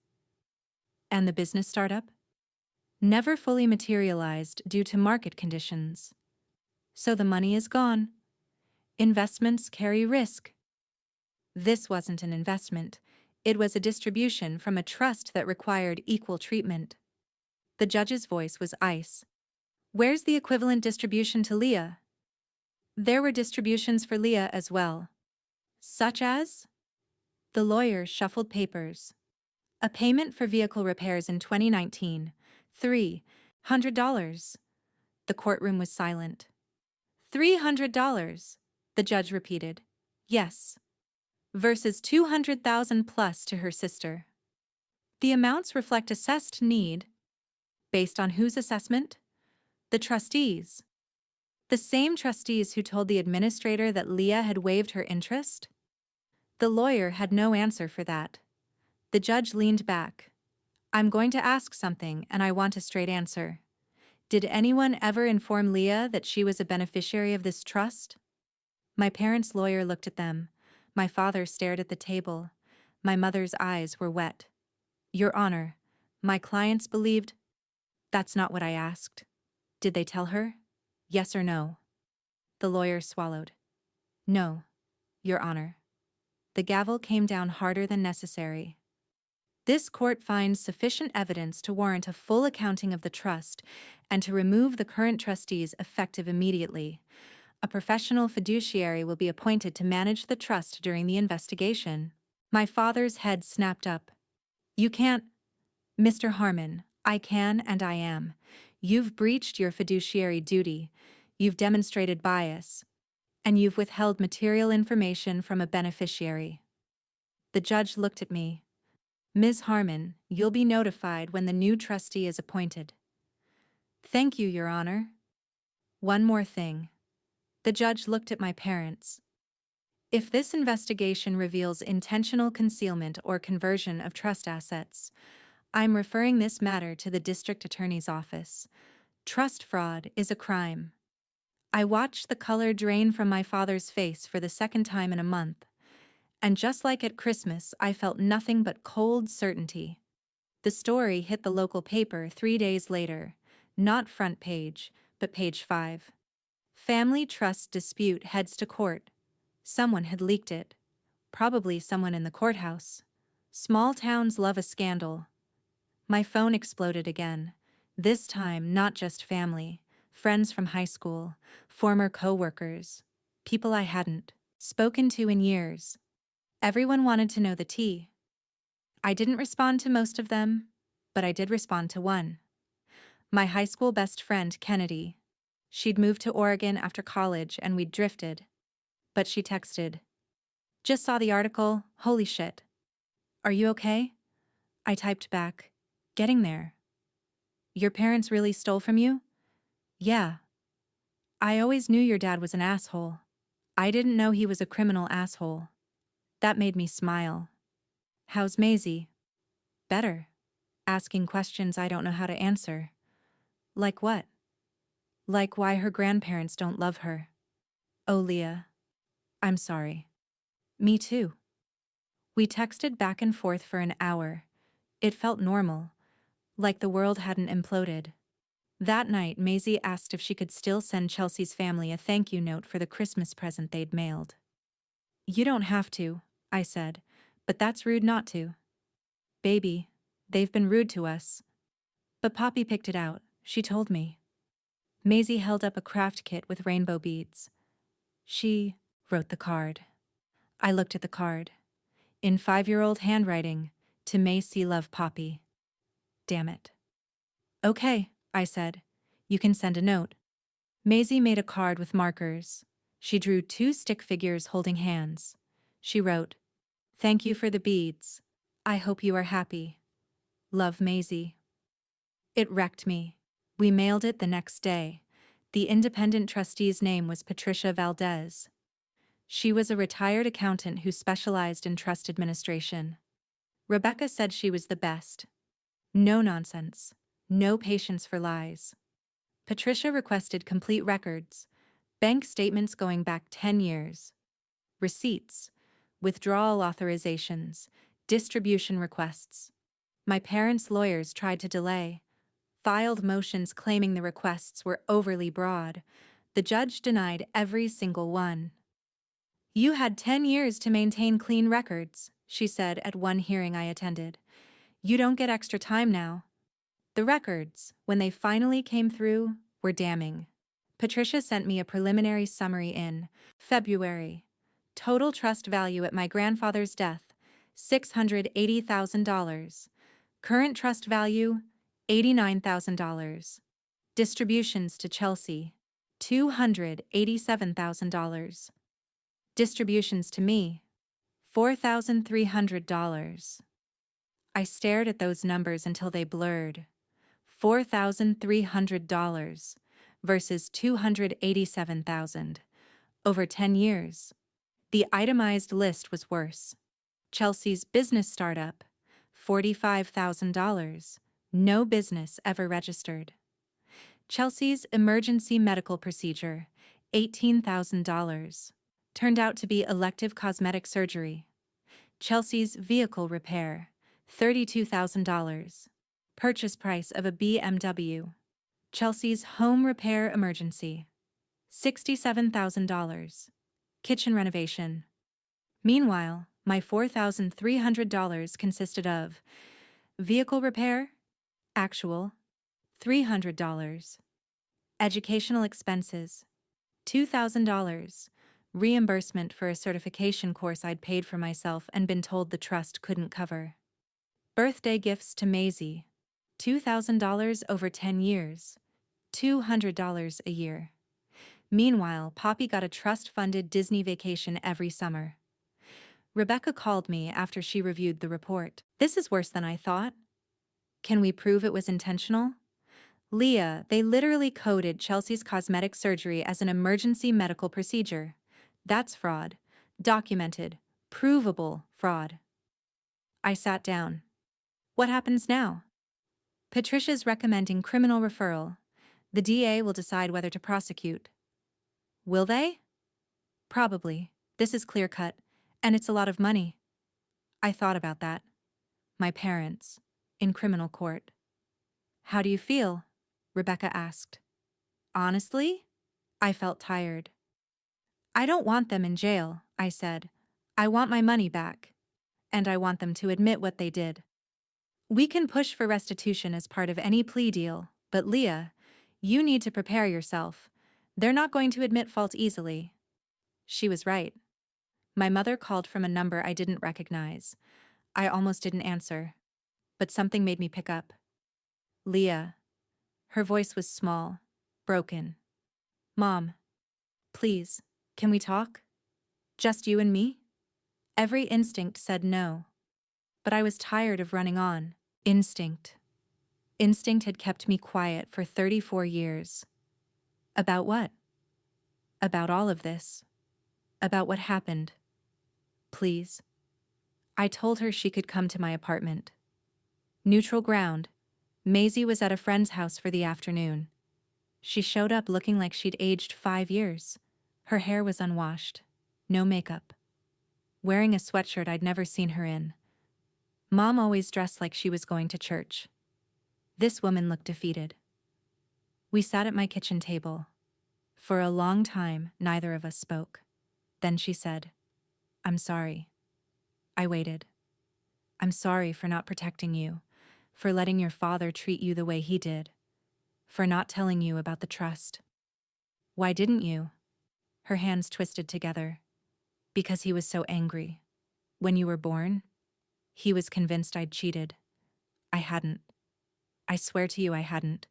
And the business startup? Never fully materialized due to market conditions. So the money is gone. Investments carry risk. This wasn't an investment. It was a distribution from a trust that required equal treatment. The judge's voice was ice. Where's the equivalent distribution to Leah? There were distributions for Leah as well. Such as? The lawyer shuffled papers. A payment for vehicle repairs in 2019, $300. The courtroom was silent. $300, the judge repeated. Yes. Versus $200,000 plus to her sister. The amounts reflect assessed need. Based on whose assessment? The trustees. The same trustees who told the administrator that Leah had waived her interest? The lawyer had no answer for that. The judge leaned back. I'm going to ask something, and I want a straight answer. Did anyone ever inform Leah that she was a beneficiary of this trust? My parents' lawyer looked at them. My father stared at the table. My mother's eyes were wet. Your Honor, my clients believed. That's not what I asked. Did they tell her? Yes or no? The lawyer swallowed. No, Your Honor. The gavel came down harder than necessary. This court finds sufficient evidence to warrant a full accounting of the trust and to remove the current trustees effective immediately. A professional fiduciary will be appointed to manage the trust during the investigation. My father's head snapped up. You can't. Mr. Harmon, I can and I am. You've breached your fiduciary duty. You've demonstrated bias. And you've withheld material information from a beneficiary. The judge looked at me. Ms. Harmon, you'll be notified when the new trustee is appointed. Thank you, Your Honor. One more thing. The judge looked at my parents. If this investigation reveals intentional concealment or conversion of trust assets, I'm referring this matter to the district attorney's office. Trust fraud is a crime. I watched the color drain from my father's face for the second time in a month, and just like at Christmas, I felt nothing but cold certainty. The story hit the local paper 3 days later, not front page, but page 5. Family trust dispute heads to court. Someone had leaked it. Probably someone in the courthouse. Small towns love a scandal. My phone exploded again. This time, not just family, friends from high school, former co-workers, people I hadn't spoken to in years. Everyone wanted to know the tea. I didn't respond to most of them, but I did respond to one. My high school best friend, Kennedy. She'd moved to Oregon after college and we'd drifted. But she texted, "Just saw the article, holy shit. Are you okay?" I typed back, "Getting there." "Your parents really stole from you?" "Yeah. I always knew your dad was an asshole. I didn't know he was a criminal asshole." That made me smile. "How's Maisie?" "Better. Asking questions I don't know how to answer." "Like what?" "Like why her grandparents don't love her." "Oh, Leah. I'm sorry." "Me too." We texted back and forth for an hour. It felt normal, like the world hadn't imploded. That night, Maisie asked if she could still send Chelsea's family a thank you note for the Christmas present they'd mailed. "You don't have to," I said, "but that's rude not to." "Baby, they've been rude to us." "But Poppy picked it out, she told me." Maisie held up a craft kit with rainbow beads. "She wrote the card." I looked at the card. In 5-year-old handwriting, "To Macy Love Poppy." Damn it. "Okay," I said. "You can send a note." Maisie made a card with markers. She drew 2 stick figures holding hands. She wrote, "Thank you for the beads. I hope you are happy. Love, Maisie." It wrecked me. We mailed it the next day. The independent trustee's name was Patricia Valdez. She was a retired accountant who specialized in trust administration. Rebecca said she was the best. No nonsense. No patience for lies. Patricia requested complete records, bank statements going back 10 years, receipts, withdrawal authorizations, distribution requests. My parents' lawyers tried to delay, filed motions claiming the requests were overly broad. The judge denied every single one. "You had 10 years to maintain clean records," she said at one hearing I attended. "You don't get extra time now." The records, when they finally came through, were damning. Patricia sent me a preliminary summary in February. Total trust value at my grandfather's death, $680,000. Current trust value, $89,000. Distributions to Chelsea, $287,000. Distributions to me, $4,300. I stared at those numbers until they blurred. $4,300 versus $287,000 over 10 years. The itemized list was worse. Chelsea's business startup, $45,000. No business ever registered. Chelsea's emergency medical procedure, $18,000. Turned out to be elective cosmetic surgery. Chelsea's vehicle repair, $32,000. Purchase price of a BMW. Chelsea's home repair emergency, $67,000. Kitchen renovation. Meanwhile, my $4,300 consisted of vehicle repair, actual, $300. Educational expenses, $2,000. Reimbursement for a certification course I'd paid for myself and been told the trust couldn't cover. Birthday gifts to Maisie, $2,000 over 10 years, $200 a year. Meanwhile, Poppy got a trust-funded Disney vacation every summer. Rebecca called me after she reviewed the report. This is worse than I thought. Can we prove it was intentional? Leah, they literally coded Chelsea's cosmetic surgery as an emergency medical procedure. That's fraud. Documented. Provable fraud. I sat down. What happens now? Patricia's recommending criminal referral. The DA will decide whether to prosecute. Will they? Probably. This is clear-cut, and it's a lot of money. I thought about that. My parents. In criminal court. How do you feel? Rebecca asked. Honestly? I felt tired. I don't want them in jail, I said. I want my money back. And I want them to admit what they did. We can push for restitution as part of any plea deal, but Leah, you need to prepare yourself. They're not going to admit fault easily. She was right. My mother called from a number I didn't recognize. I almost didn't answer, but something made me pick up. Leah. Her voice was small, broken. Mom, please, can we talk? Just you and me? Every instinct said no. But I was tired of running on. Instinct. Instinct had kept me quiet for 34 years. About what? About all of this. About what happened. Please. I told her she could come to my apartment. Neutral ground. Maisie was at a friend's house for the afternoon. She showed up looking like she'd aged 5 years. Her hair was unwashed. No makeup. Wearing a sweatshirt I'd never seen her in. Mom always dressed like she was going to church. This woman looked defeated. We sat at my kitchen table. For a long time, neither of us spoke. Then she said, I'm sorry. I waited. I'm sorry for not protecting you, for letting your father treat you the way he did, for not telling you about the trust. Why didn't you? Her hands twisted together. Because he was so angry. When you were born, he was convinced I'd cheated. I hadn't. I swear to you I hadn't.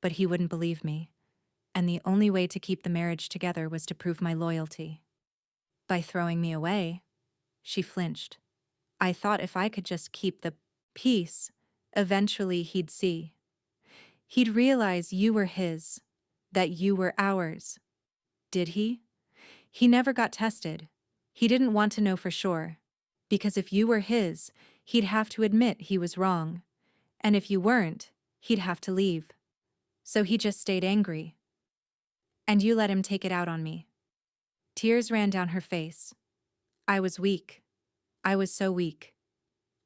But he wouldn't believe me. And the only way to keep the marriage together was to prove my loyalty. By throwing me away, she flinched. I thought if I could just keep the peace, eventually he'd see. He'd realize you were his, that you were ours. Did he? He never got tested. He didn't want to know for sure. Because if you were his, he'd have to admit he was wrong. And if you weren't, he'd have to leave. So he just stayed angry. And you let him take it out on me. Tears ran down her face. I was weak. I was so weak.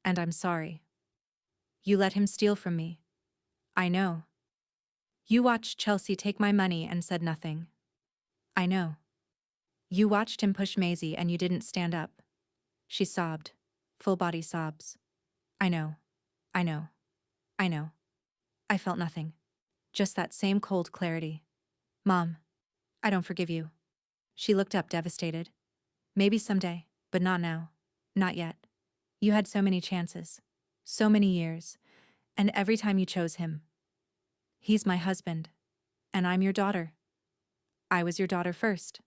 And I'm sorry. You let him steal from me. I know. You watched Chelsea take my money and said nothing. I know. You watched him push Maisie and you didn't stand up. She sobbed. Full body sobs. I know. I know. I know. I felt nothing. Just that same cold clarity. Mom, I don't forgive you. She looked up devastated. Maybe someday, but not now. Not yet. You had so many chances. So many years. And every time you chose him. He's my husband. And I'm your daughter. I was your daughter first.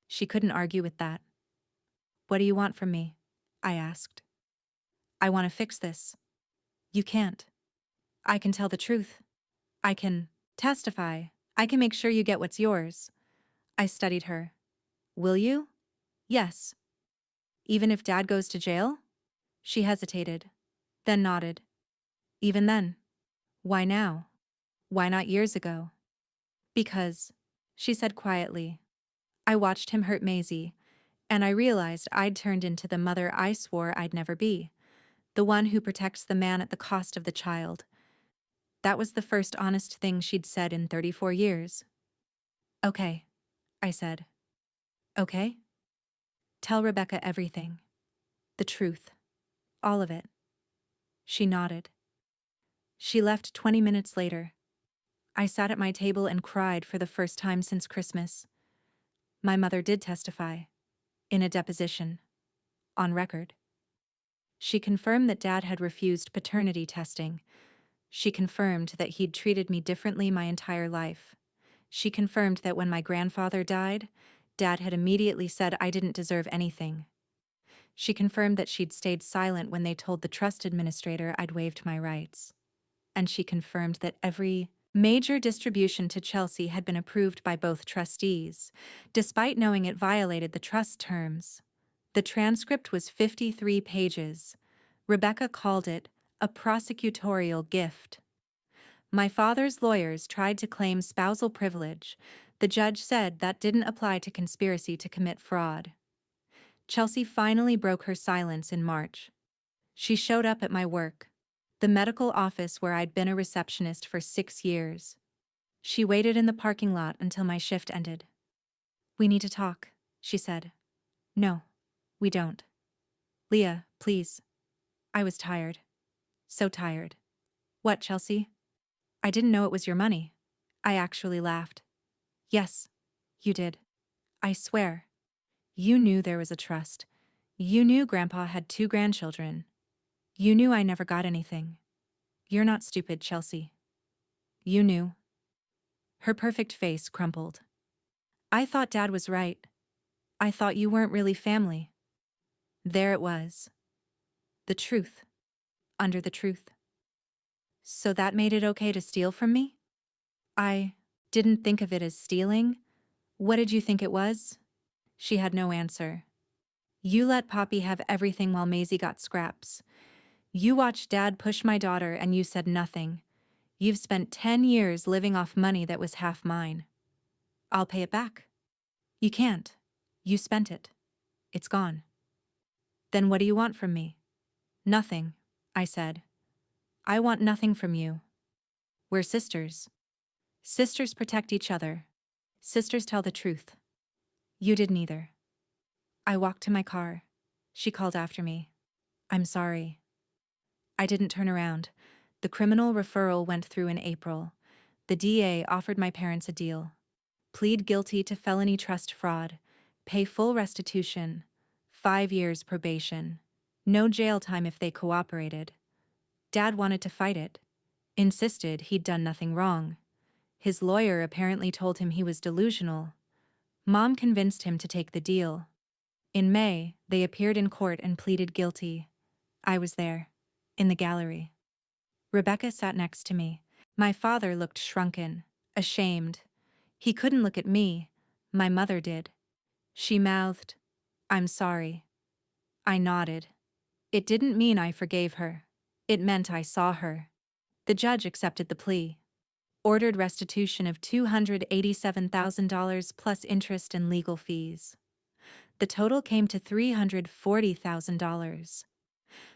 She couldn't argue with that. What do you want from me? I asked. I want to fix this. You can't. I can tell the truth. I can testify. I can make sure you get what's yours. I studied her. Will you? Yes. Even if Dad goes to jail? She hesitated, then nodded. Even then. Why now? Why not years ago? Because, she said quietly. I watched him hurt Maisie, and I realized I'd turned into the mother I swore I'd never be, the one who protects the man at the cost of the child. That was the first honest thing she'd said in 34 years. Okay, I said. Okay? Tell Rebecca everything. The truth. All of it. She nodded. She left 20 minutes later. I sat at my table and cried for the first time since Christmas. My mother did testify. In a deposition. On record. She confirmed that Dad had refused paternity testing. She confirmed that he'd treated me differently my entire life. She confirmed that when my grandfather died, Dad had immediately said I didn't deserve anything. She confirmed that she'd stayed silent when they told the trust administrator I'd waived my rights. And she confirmed that every major distribution to Chelsea had been approved by both trustees, despite knowing it violated the trust terms. The transcript was 53 pages. Rebecca called it a prosecutorial gift. My father's lawyers tried to claim spousal privilege. The judge said that didn't apply to conspiracy to commit fraud. Chelsea finally broke her silence in March. She showed up at my work, the medical office where I'd been a receptionist for 6 years. She waited in the parking lot until my shift ended. "We need to talk," she said. "No, we don't. Leah, please." I was tired. So tired. "What, Chelsea?" "I didn't know it was your money." I actually laughed. "Yes, you did. I swear. You knew there was a trust. You knew Grandpa had 2 grandchildren. You knew I never got anything. You're not stupid, Chelsea. You knew." Her perfect face crumpled. "I thought Dad was right. I thought you weren't really family." There it was. The truth. Under the truth. "So that made it okay to steal from me?" "I didn't think of it as stealing. What did you think it was?" She had no answer. "You let Poppy have everything while Maisie got scraps. You watched Dad push my daughter and you said nothing. You've spent 10 years living off money that was half mine. I'll pay it back." "You can't. You spent it. It's gone." "Then what do you want from me?" "Nothing," I said. "I want nothing from you. We're sisters. Sisters protect each other. Sisters tell the truth. You did neither." I walked to my car. She called after me. "I'm sorry." I didn't turn around. The criminal referral went through in April. The DA offered my parents a deal. Plead guilty to felony trust fraud. Pay full restitution. 5 years probation. No jail time if they cooperated. Dad wanted to fight it. Insisted he'd done nothing wrong. His lawyer apparently told him he was delusional. Mom convinced him to take the deal. In May, they appeared in court and pleaded guilty. I was there, in the gallery. Rebecca sat next to me. My father looked shrunken, ashamed. He couldn't look at me. My mother did. She mouthed, "I'm sorry." I nodded. It didn't mean I forgave her. It meant I saw her. The judge accepted the plea. Ordered restitution of $287,000 plus interest and legal fees. The total came to $340,000.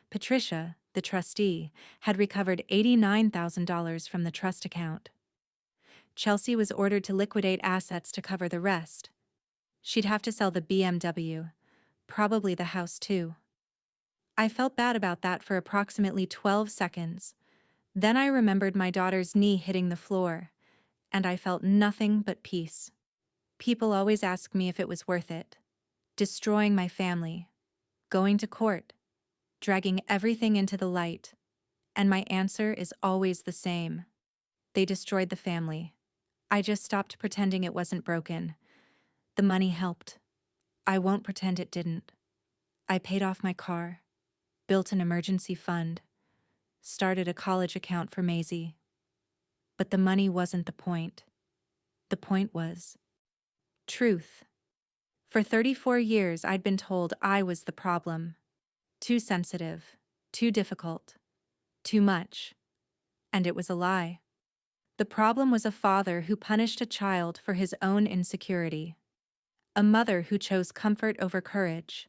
Patricia, the trustee, had recovered $89,000 from the trust account. Chelsea was ordered to liquidate assets to cover the rest. She'd have to sell the BMW, probably the house too. I felt bad about that for approximately 12 seconds. Then I remembered my daughter's knee hitting the floor, and I felt nothing but peace. People always ask me if it was worth it. Destroying my family, going to court, dragging everything into the light, and my answer is always the same. They destroyed the family. I just stopped pretending it wasn't broken. The money helped. I won't pretend it didn't. I paid off my car, built an emergency fund, started a college account for Maisie. But the money wasn't the point. The point was truth. For 34 years, I'd been told I was the problem. Too sensitive, too difficult, too much. And it was a lie. The problem was a father who punished a child for his own insecurity. A mother who chose comfort over courage.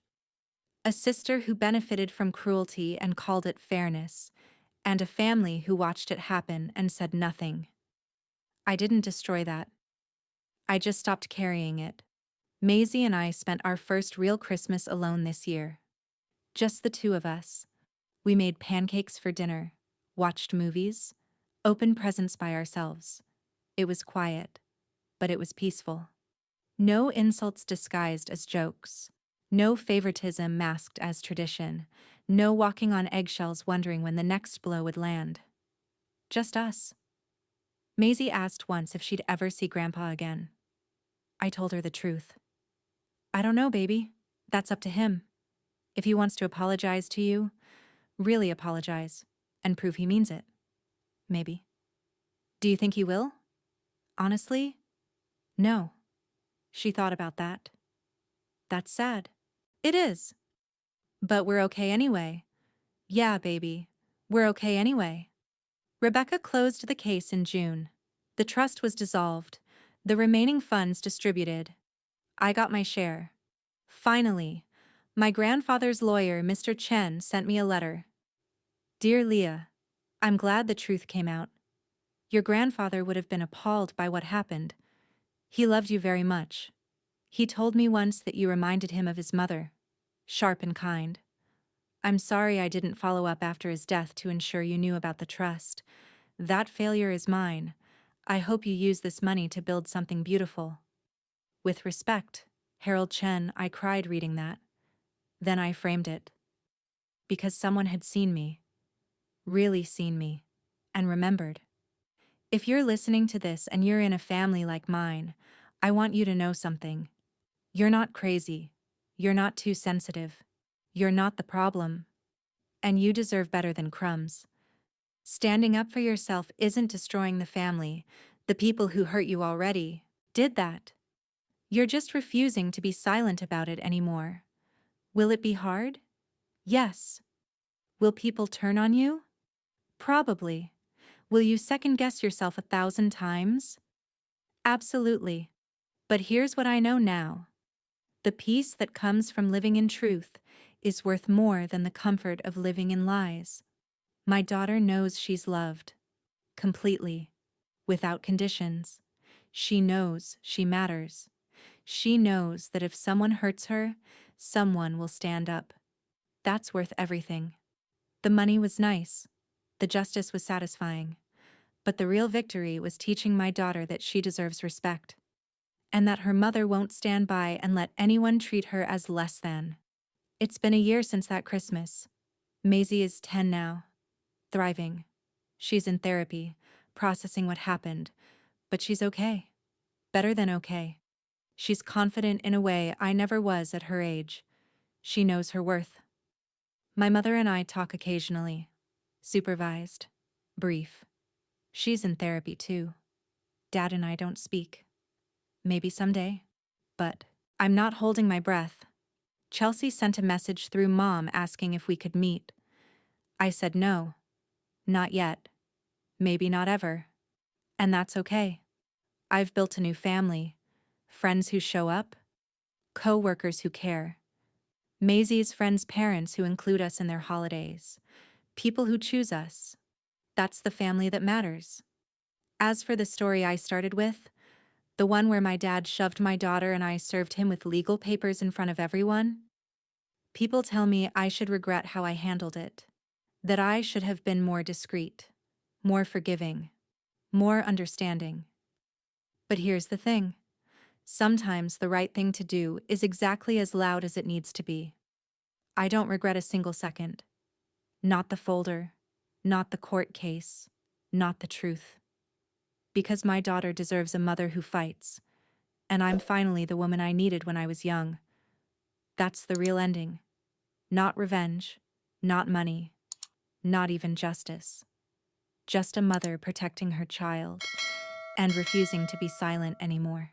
A sister who benefited from cruelty and called it fairness. And a family who watched it happen and said nothing. I didn't destroy that. I just stopped carrying it. Maisie and I spent our first real Christmas alone this year. Just the two of us. We made pancakes for dinner, watched movies, opened presents by ourselves. It was quiet, but it was peaceful. No insults disguised as jokes. No favoritism masked as tradition. No walking on eggshells wondering when the next blow would land. Just us. Maisie asked once if she'd ever see Grandpa again. I told her the truth. "I don't know, baby. That's up to him." If he wants to apologize to you, really apologize, and prove he means it. Maybe. Do you think he will? Honestly? No. She thought about that. That's sad. It is. But we're okay anyway. Yeah, baby. We're okay anyway. Rebecca closed the case in June. The trust was dissolved, the remaining funds distributed. I got my share. Finally, my grandfather's lawyer, Mr. Chen, sent me a letter. Dear Leah, I'm glad the truth came out. Your grandfather would have been appalled by what happened. He loved you very much. He told me once that you reminded him of his mother, sharp and kind. I'm sorry I didn't follow up after his death to ensure you knew about the trust. That failure is mine. I hope you use this money to build something beautiful. With respect, Harold Chen. I cried reading that. Then I framed it. Because someone had seen me. Really seen me. And remembered. If you're listening to this and you're in a family like mine, I want you to know something. You're not crazy. You're not too sensitive. You're not the problem. And you deserve better than crumbs. Standing up for yourself isn't destroying the family. The people who hurt you already did that. You're just refusing to be silent about it anymore. Will it be hard? Yes. Will people turn on you? Probably. Will you second-guess yourself 1,000 times? Absolutely. But here's what I know now. The peace that comes from living in truth is worth more than the comfort of living in lies. My daughter knows she's loved. Completely. Without conditions. She knows she matters. She knows that if someone hurts her, someone will stand up. That's worth everything. The money was nice. The justice was satisfying. But the real victory was teaching my daughter that she deserves respect. And that her mother won't stand by and let anyone treat her as less than. It's been a year since that Christmas. Maisie is 10 now. Thriving. She's in therapy, processing what happened. But she's okay. Better than okay. She's confident in a way I never was at her age. She knows her worth. My mother and I talk occasionally. Supervised. Brief. She's in therapy too. Dad and I don't speak. Maybe someday. But I'm not holding my breath. Chelsea sent a message through Mom asking if we could meet. I said no. Not yet. Maybe not ever. And that's okay. I've built a new family. Friends who show up. Co-workers who care. Maisie's friends' parents who include us in their holidays. People who choose us. That's the family that matters. As for the story I started with, the one where my dad shoved my daughter and I served him with legal papers in front of everyone, people tell me I should regret how I handled it. That I should have been more discreet, more forgiving, more understanding. But here's the thing. Sometimes the right thing to do is exactly as loud as it needs to be. I don't regret a single second. Not the folder, not the court case, not the truth. Because my daughter deserves a mother who fights, and I'm finally the woman I needed when I was young. That's the real ending. Not revenge, not money, not even justice. Just a mother protecting her child and refusing to be silent anymore.